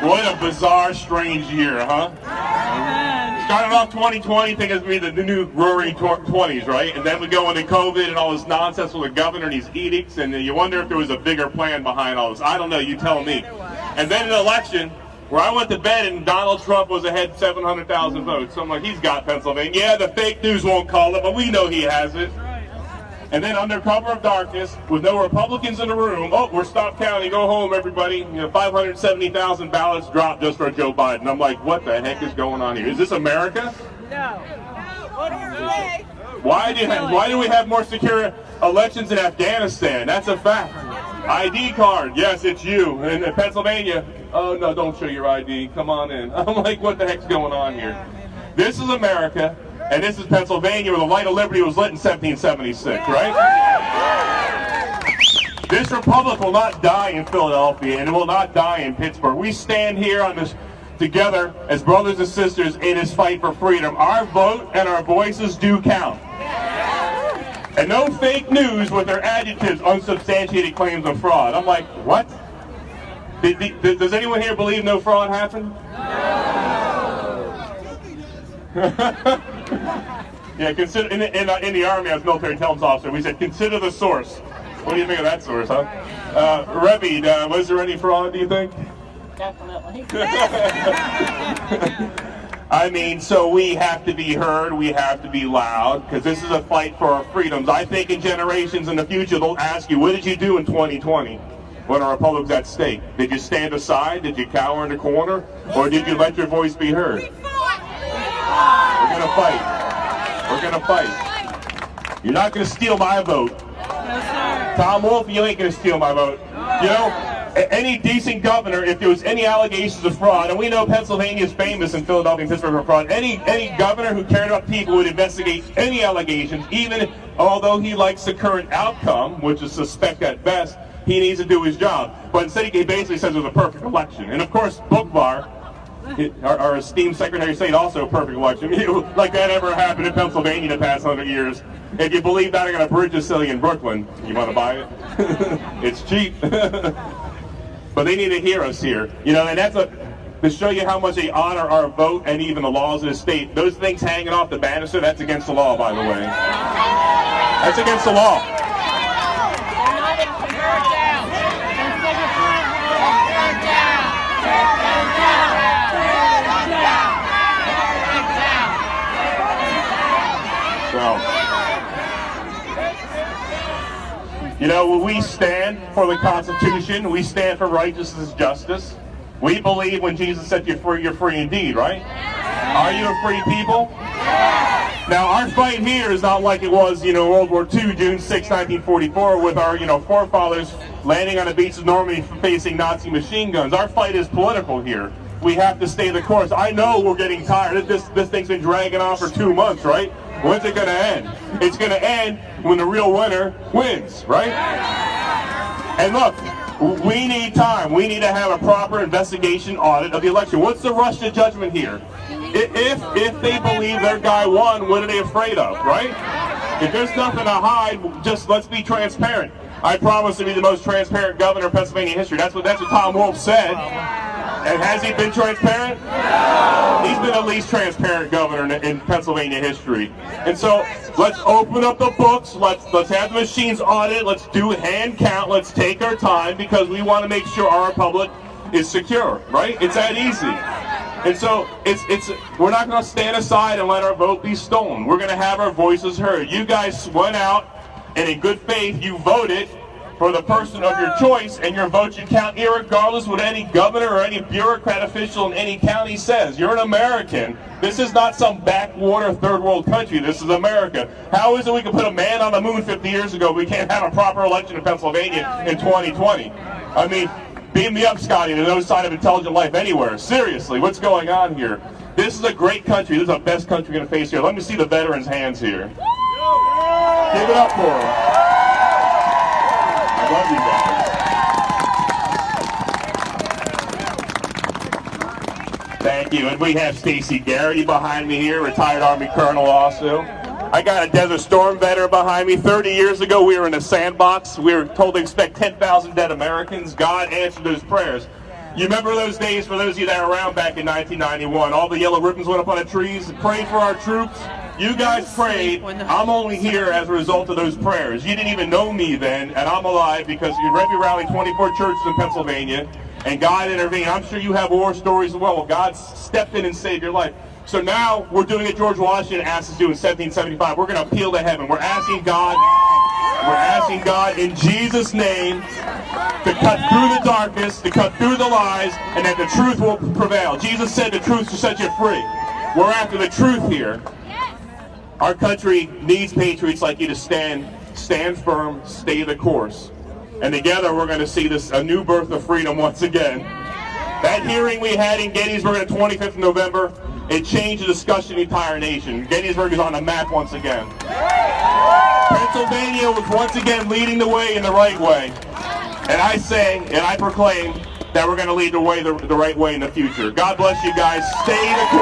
What a bizarre, strange year, huh? Started off 2020 thinking it's going to be the new roaring 20s, right? And then we go into COVID and all this nonsense with the governor and these edicts, and you wonder if there was a bigger plan behind all this. I don't know, you tell me. And then an election where I went to bed and Donald Trump was ahead 700,000 votes. So I'm like, he's got Pennsylvania. Yeah, the fake news won't call it, but we know he has it. And then under cover of darkness, with no Republicans in the room, oh, we're stopped counting, go home everybody. 570,000 ballots dropped just for Joe Biden. I'm like, what the heck is going on here? Is this America? No. Why do we have more secure elections in Afghanistan? That's a fact. ID card, yes, it's you. In Pennsylvania, oh no, don't show your ID, come on in. I'm like, what the heck's going on here? This is America. And this is Pennsylvania, where the light of liberty was lit in 1776, right? This republic will not die in Philadelphia, and it will not die in Pittsburgh. We stand here on this together as brothers and sisters in this fight for freedom. Our vote and our voices do count. And no fake news with their adjectives, unsubstantiated claims of fraud. I'm like, what? Does anyone here believe no fraud happened? Yeah, consider in the Army, I was a military intelligence officer. We said, consider the source. What do you think of that source, huh? Rebbe, was there any fraud, do you think? Definitely. I mean, so we have to be heard, we have to be loud, because this is a fight for our freedoms. I think in generations in the future, they'll ask you, what did you do in 2020 when our republic's at stake? Did you stand aside? Did you cower in the corner? Or did you let your voice be heard? We're going to fight. We're going to fight. You're not going to steal my vote. Tom Wolf, you ain't going to steal my vote. You know, any decent governor, if there was any allegations of fraud, and we know Pennsylvania is famous in Philadelphia and Pittsburgh for fraud, any governor who cared about people would investigate any allegations, even although he likes the current outcome, which is suspect at best, he needs to do his job. But instead he basically says it was a perfect election. And of course, Bookvar, our esteemed Secretary of State, also a perfect election. Like that ever happened in Pennsylvania in the past 100 years. If you believe that, I got a bridge is silly in Brooklyn. You want to buy it? It's cheap. But they need to hear us here. You know, and that's to show you how much they honor our vote and even the laws of the state. Those things hanging off the banister, that's against the law, by the way. That's against the law. You know, when we stand for the Constitution, we stand for righteousness and justice. We believe when Jesus said you're free indeed, right? Are you a free people? Now, our fight here is not like it was, you know, World War II, June 6, 1944, with our, you know, forefathers landing on the beaches of Normandy facing Nazi machine guns. Our fight is political here. We have to stay the course. I know we're getting tired. This thing's been dragging on for 2 months, right? When's it going to end? It's going to end when the real winner wins, right? And look, we need time. We need to have a proper investigation audit of the election. What's the rush to judgment here? If they believe their guy won, what are they afraid of, right? If there's nothing to hide, just let's be transparent. I promise to be the most transparent governor of Pennsylvania history. That's what Tom Wolf said. And has he been transparent? No. He's been the least transparent governor in Pennsylvania history. And so let's open up the books. Let's have the machines audited. Let's do hand count. Let's take our time because we want to make sure our republic is secure, right? It's that easy. And so we're not going to stand aside and let our vote be stolen. We're going to have our voices heard. You guys went out and in good faith you voted for the person of your choice, and your vote should count irregardless what any governor or any bureaucrat official in any county says. You're an American. This is not some backwater third world country. This is America. How is it we can put a man on the moon 50 years ago, we can't have a proper election in Pennsylvania in 2020? I mean, beam me up, Scotty, to no sign of intelligent life anywhere. Seriously, what's going on here? This is a great country. This is the best country we're going to face here. Let me see the veterans' hands here. Give it up for them. I love you guys. Thank you. And we have Stacy Garrity behind me here, retired Army Colonel also. I got a Desert Storm veteran behind me. 30 years ago, we were in a sandbox. We were told to expect 10,000 dead Americans. God answered those prayers. You remember those days, for those of you that were around back in 1991, all the yellow ribbons went up on the trees and prayed for our troops? You guys prayed. I'm only here as a result of those prayers. You didn't even know me then, and I'm alive because you rallied 24 churches in Pennsylvania, and God intervened. I'm sure you have war stories as well. Well, God stepped in and saved your life. So now we're doing what George Washington asked us to do in 1775. We're going to appeal to heaven. We're asking God in Jesus' name to cut through the darkness, to cut through the lies, and that the truth will prevail. Jesus said the truth shall set you free. We're after the truth here. Our country needs patriots like you to stand firm, stay the course. And together we're going to see a new birth of freedom once again. That hearing we had in Gettysburg on the 25th of November, it changed the discussion in the entire nation. Gettysburg is on the map once again. Pennsylvania was once again leading the way in the right way. And I say, and I proclaim, that we're going to lead the right way in the future. God bless you guys. Stay the course.